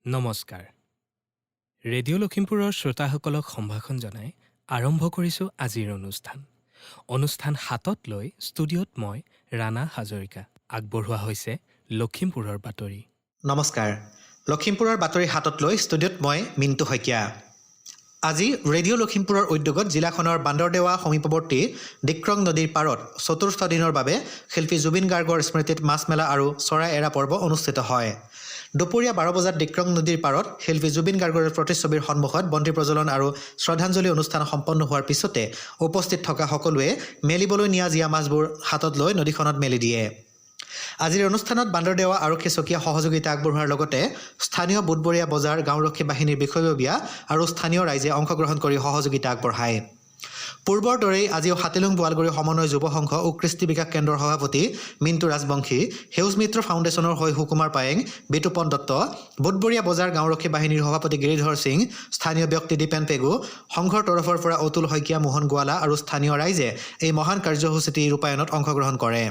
নমস্কাৰ। ৰেডিঅ' লখিমপুৰৰ শ্ৰোতাসকলক সম্ভাষণ জনাই আৰম্ভ কৰিছোঁ আজিৰ অনুষ্ঠান হাতত লৈ ষ্টুডিঅ'ত মই ৰাণা হাজৰিকা। আগবঢ়োৱা হৈছে লখিমপুৰৰ বাতৰি। নমস্কাৰ। লখিমপুৰৰ বাতৰি হাতত লৈ ষ্টুডিঅ'ত মই মিণ্টু শইকীয়া। আজি ৰেডিঅ' লখিমপুৰৰ উদ্যোগত জিলাখনৰ বান্দৰদেৱা সমীপৱৰ্তী ডিক্ৰং নদীৰ পাৰত চতুৰ্থ দিনৰ বাবে শিল্পী জুবিন গাৰ্গৰ স্মৃতিত মাছ মেলা আৰু চৰাই এৰা পৰ্ব অনুষ্ঠিত হয়। দুপৰীয়া 12 বজাত ডিক্ৰং নদীৰ পাৰত শিল্পী জুবিন গাৰ্গৰ প্ৰতিচ্ছবিৰ সন্মুখত বন্তি প্ৰজ্বলন আৰু শ্ৰদ্ধাঞ্জলি অনুষ্ঠান সম্পন্ন হোৱাৰ পিছতে উপস্থিত থকা সকলোৱে মেলিবলৈ নিয়া জীয়া মাছবোৰ হাতত লৈ নদীখনত মেলি দিয়ে। আজিৰ অনুষ্ঠানত বান্দৰদেৱা আৰক্ষী চকীয়ে সহযোগিতা আগবঢ়োৱাৰ লগতে স্থানীয় বুধবৰীয়া বজাৰ গাঁওৰক্ষী বাহিনীৰ বিষয়ববীয়া আৰু স্থানীয় ৰাইজে অংশগ্ৰহণ কৰি সহযোগিতা আগবঢ়ায়। পূৰ্বৰ দৰেই আজিও হাতিলুং বোৱালগুৰি সমন্বয় যুৱ সংঘ ও কৃষ্টি বিকাশ কেন্দ্ৰৰ সভাপতি মিণ্টু ৰাজবংশী, সেউজ মিত্ৰ ফাউণ্ডেশ্যনৰ হৈ সুকুমাৰ পায়েং, বিতুপন দত্ত, বুধবৰীয়া বজাৰ গাঁওৰক্ষী বাহিনীৰ সভাপতি গিৰিধৰ সিং, স্থানীয় ব্যক্তি দীপেন পেগু, সংঘৰ তৰফৰ পৰা অতুল শইকীয়া, মোহন গোৱালা আৰু স্থানীয় ৰাইজে এই মহান কাৰ্যসূচীটি ৰূপায়ণত অংশগ্ৰহণ কৰে।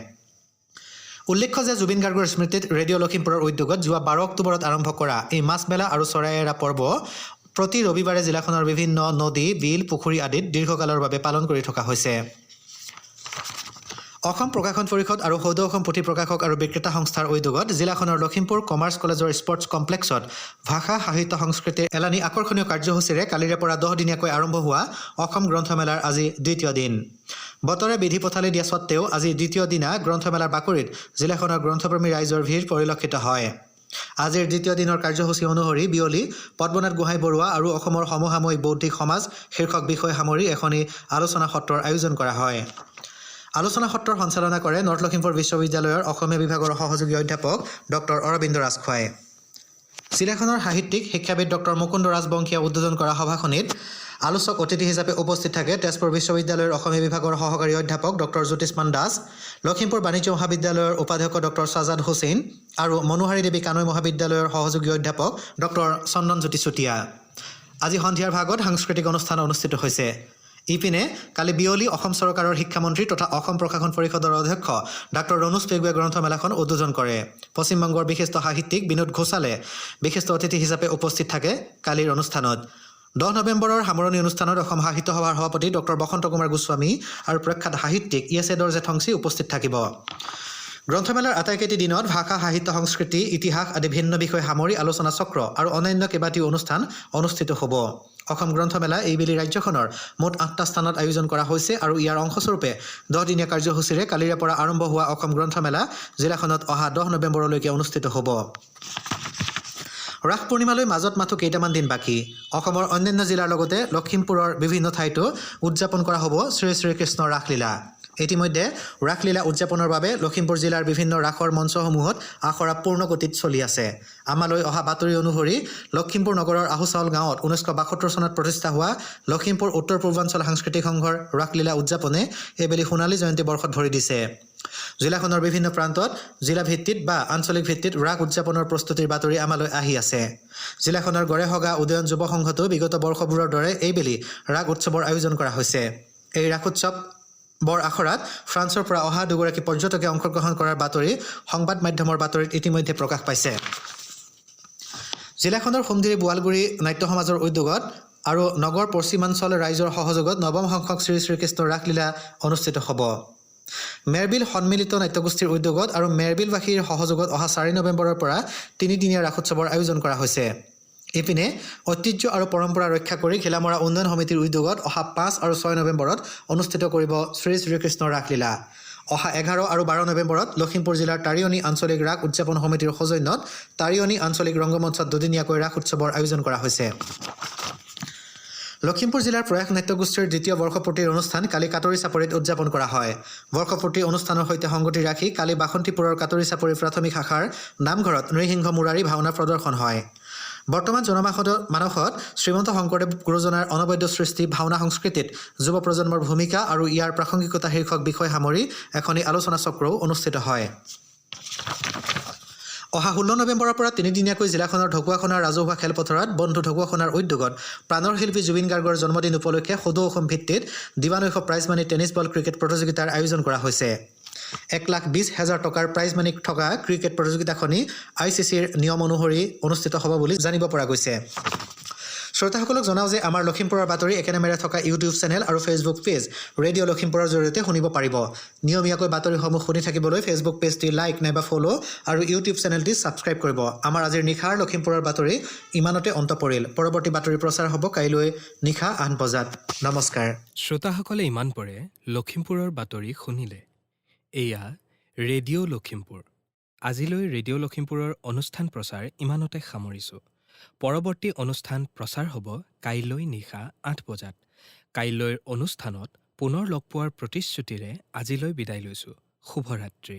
উল্লেখ্য যে জুবিন গাৰ্গৰ স্মৃতিত ৰেডিঅ' লখিমপুৰৰ উদ্যোগত যোৱা 12 অক্টোবৰত আৰম্ভ কৰা এই মাছ মেলা আৰু চৰাই এৰা পৰ্ব প্ৰতি ৰবিবাৰে জিলাখনৰ বিভিন্ন নদী, বিল, পুখুৰী আদিত দীৰ্ঘকালৰ বাবে পালন কৰি থকা হৈছে। অসম প্ৰকাশন পৰিষদ আৰু সৌদ অসম পুথি প্ৰকাশক আৰু বিক্ৰেতা সংস্থাৰ উদ্যোগত জিলাখনৰ লখিমপুৰ কমাৰ্চ কলেজৰ স্পৰ্টছ কমপ্লেক্সত ভাষা, সাহিত্য, সংস্কৃতিৰ এলানি আকৰ্ষণীয় কাৰ্যসূচীৰে কালিৰে পৰা 10 দিনীয়াকৈ আৰম্ভ হোৱা অসম গ্ৰন্থমেলাৰ আজি দ্বিতীয় দিন। বতৰে বিধি পথালি দিয়া স্বত্তেও আজি দ্বিতীয় দিনা গ্ৰন্থমেলাৰ বাকৰিত জিলাখনৰ গ্ৰন্থপ্ৰেমী ৰাইজৰ ভিৰ পৰিলক্ষিত হয়। আজিৰ দ্বিতীয় দিনৰ কাৰ্যসূচী অনুসৰি বিয়লি পদ্মনাথ গোহাঁই বৰুৱা আৰু অসমৰ সমসাময়িক বৌদ্ধিক সমাজ শীৰ্ষক বিষয় সামৰি এখনি আলোচনা সত্ৰৰ আয়োজন কৰা হয়। আলোচনা সত্ৰৰ সঞ্চালনা কৰে নৰ্থ লখিমপুৰ বিশ্ববিদ্যালয়ৰ অসমীয়া বিভাগৰ সহযোগী অধ্যাপক ডক্টৰ অৰবিন্দ ৰাজখোৱাই। জিলাখনৰ সাহিত্যিক শিক্ষাবিদ ডক্টৰ মুকুন্দ ৰাজবংশীয়ে উদ্বোধন কৰা সভাখনিত আলোচক অতিথি হিচাপে উপস্থিত থাকে তেজপুৰ বিশ্ববিদ্যালয়ৰ অসমীয়া বিভাগৰ সহকাৰী অধ্যাপক ডক্টৰ জ্যোতিষ্মান দাস, লখিমপুৰ বাণিজ্য মহাবিদ্যালয়ৰ উপাধ্যক্ষ ডক্টৰ ছাজাদ হুছেইন আৰু মনোহাৰী দেৱী কানৈ মহাবিদ্যালয়ৰ সহযোগী অধ্যাপক ডক্টৰ চন্দন জ্যোতি চুতীয়া। আজি সন্ধিয়াৰ ভাগত সাংস্কৃতিক অনুষ্ঠান অনুষ্ঠিত হৈছে। ইপিনে কালি বিয়লি অসম চৰকাৰৰ শিক্ষামন্ত্ৰী তথা অসম প্ৰকাশন পৰিষদৰ অধ্যক্ষ ডাক্তৰ ৰণোজ পেগুৱে গ্ৰন্থমেলাখন উদ্বোধন কৰে। পশ্চিমবংগৰ বিশিষ্ট সাহিত্যিক বিনোদ ঘোষালে বিশিষ্ট অতিথি হিচাপে উপস্থিত থাকে কালিৰ অনুষ্ঠানত। 10 নৱেম্বৰৰ সামৰণি অনুষ্ঠানত অসম সাহিত্য সভাৰ সভাপতি ডক্টৰ বসন্ত কুমাৰ গোস্বামী আৰু প্ৰখ্যাত সাহিত্যিক ইয়েছেদৰ জেঠংছী উপস্থিত থাকিব। গ্ৰন্থমেলাৰ আটাইকেইটি দিনত ভাষা, সাহিত্য, সংস্কৃতি, ইতিহাস আদি ভিন্ন বিষয় সামৰি আলোচনা চক্ৰ আৰু অন্যান্য কেইবাটিও অনুষ্ঠান অনুষ্ঠিত হ'ব। অসম গ্ৰন্থমেলা এইবেলি ৰাজ্যখনৰ মুঠ 8টা স্থানত আয়োজন কৰা হৈছে আৰু ইয়াৰ অংশস্বৰূপে 10 দিনীয়া কাৰ্যসূচীৰে কালিৰে পৰা আৰম্ভ হোৱা অসম গ্ৰন্থমেলা জিলাখনত অহা 10 নৱেম্বৰলৈকে অনুষ্ঠিত হ'ব। ৰাস পূৰ্ণিমালৈ মাজত মাথো কেইটামান দিন বাকী। অসমৰ অন্যান্য জিলাৰ লগতে লখিমপুৰৰ বিভিন্ন ঠাইতো উদযাপন কৰা হ'ব শ্ৰী শ্ৰীকৃষ্ণৰ ৰাসলীলা। ইতিমধ্যে ৰাসলীলা উদযাপনৰ বাবে লখিমপুৰ জিলাৰ বিভিন্ন ৰাসৰ মঞ্চসমূহত আখৰা পূৰ্ণগতিত চলি আছে। আমালৈ অহা বাতৰি অনুসৰি লখিমপুৰ নগৰৰ আহুচাউল গাঁৱত 1972 চনত প্ৰতিষ্ঠা হোৱা লখিমপুৰ উত্তৰ পূৰ্বাঞ্চল সাংস্কৃতিক সংঘৰ ৰাসলীলা উদযাপনে এইবেলি সোণালী জয়ন্তী বৰ্ষত ভৰি দিছে। জিলাখনৰ বিভিন্ন প্ৰান্তত জিলা ভিত্তিত বা আঞ্চলিক ভিত্তিত ৰাস উদযাপনৰ প্ৰস্তুতিৰ বাতৰি আমালৈ আহি আছে। জিলাখনৰ গড়েহগা উদয়ন যুৱ সংঘতো বিগত বৰ্ষবোৰৰ দৰে এইবেলি ৰাস উৎসৱৰ আয়োজন কৰা হৈছে। এই ৰাস উৎসৱ বৰ আখৰাত ফ্ৰান্সৰ পৰা অহা দুগৰাকী পৰ্যটকে অংশগ্ৰহণ কৰাৰ বাতৰি সংবাদ মাধ্যমৰ বাতৰিত ইতিমধ্যে প্ৰকাশ পাইছে। জিলাখনৰ সোমদিৰি বোৱালগুৰি নাট্য সমাজৰ উদ্যোগত আৰু নগৰ পশ্চিমাঞ্চল ৰাইজৰ সহযোগত 9ম সংখ্যক শ্ৰী শ্ৰীকৃষ্ণৰ ৰাসলীলা অনুষ্ঠিত হ'ব। মেৰবিল সন্মিলিত নাট্যগোষ্ঠীৰ উদ্যোগত আৰু মেৰবিলবাসীৰ সহযোগত অহা 4 নৱেম্বৰৰ পৰা 3 দিনীয়া ৰাস উৎসৱৰ আয়োজন কৰা হৈছে। ইপিনে ঐতিহ্য আৰু পৰম্পৰা ৰক্ষা কৰি ঘিলামৰা উন্নয়ন সমিতিৰ উদ্যোগত অহা 5 আৰু 6 নৱেম্বৰত অনুষ্ঠিত কৰিব শ্ৰী শ্ৰীকৃষ্ণৰ ৰাসলীলা। অহা 11 আৰু 12 নৱেম্বৰত লখিমপুৰ জিলাৰ তাৰিয়নী আঞ্চলিক ৰাস উদযাপন সমিতিৰ সৌজন্যত তাৰিয়নী আঞ্চলিক ৰংগমঞ্চত 2 দিনীয়াকৈ ৰাস উৎসৱৰ আয়োজন কৰা হৈছে। লখিমপুৰ জিলাৰ প্ৰয়াস নাট্যগোষ্ঠীৰ দ্বিতীয় বৰ্ষপূৰ্তিৰ অনুষ্ঠান কালি কাটৰি চাপৰিত উদযাপন কৰা হয়। বৰ্ষপূৰ্তি অনুষ্ঠানৰ সৈতে সংগতি ৰাখি কালি বাসন্তীপুৰৰ কাটৰি চাপৰি প্ৰাথমিক শাখাৰ নামঘৰত নৃসিংহ মুৰাৰী ভাওনা প্ৰদৰ্শন হয়। বৰ্তমান জনমানসত শ্ৰীমন্ত শংকৰদেৱ গুৰুজনাৰ অনবদ্য সৃষ্টি ভাওনা সংস্কৃতিত যুৱ প্ৰজন্মৰ ভূমিকা আৰু ইয়াৰ প্ৰাসংগিকতা শীৰ্ষক বিষয় সামৰি এখনি আলোচনা চক্ৰও অনুষ্ঠিত হয়। অহা 16 নৱেম্বৰৰ পৰা 3 দিনীয়াকৈ জিলাখনৰ ঢকুৱাখনাৰ ৰাজহুৱা খেলপথাৰত বন্ধু ঢকুৱাখনাৰ উদ্যোগত প্ৰাণৰ শিল্পী জুবিন গাৰ্গৰ জন্মদিন উপলক্ষে সদৌ অসম ভিত্তিত দিৱানৈশ প্ৰাইজমানি টেনিছ বল ক্ৰিকেট প্ৰতিযোগিতাৰ আয়োজন কৰা হৈছে। 1,20,000 টকাৰ প্ৰাইজ মানি থকা ক্ৰিকেট প্ৰতিযোগিতাখনি ICCৰ নিয়ম অনুসৰি অনুষ্ঠিত হ'ব বুলি জানিব পৰা গৈছে। শ্ৰোতাসকলক জনাওঁ যে আমাৰ লখিমপুৰৰ বাতৰি একেনামেৰে থকা ইউটিউব চেনেল আৰু ফেচবুক পেজ ৰেডিঅ' লখিমপুৰৰ জৰিয়তে শুনিব পাৰিব। নিয়মীয়াকৈ বাতৰিসমূহ শুনি থাকিবলৈ ফেচবুক পেজটি লাইক নাইবা ফ'ল' আৰু ইউটিউব চেনেলটি ছাবস্ক্ৰাইব কৰিব। আমাৰ আজিৰ নিশাৰ লখিমপুৰৰ বাতৰি ইমানতে অন্ত পৰিল। পৰৱৰ্তী বাতৰি প্ৰচাৰ হ'ব কাইলৈ নিশা 8 বজাত। নমস্কাৰ। শ্ৰোতাসকলে ইমান পৰে লখিমপুৰৰ বাতৰি শুনিলে। এয়া ৰেডিঅ' লখিমপুৰ। আজিলৈ ৰেডিঅ' লখিমপুৰৰ অনুষ্ঠান প্ৰচাৰ ইমানতে সামৰিছোঁ। পৰৱৰ্তী অনুষ্ঠান প্ৰচাৰ হ'ব কাইলৈ নিশা 8 বজাত। কাইলৈৰ অনুষ্ঠানত পুনৰ লগ পোৱাৰ প্ৰতিশ্ৰুতিৰে আজিলৈ বিদায় লৈছোঁ। শুভৰাত্ৰি।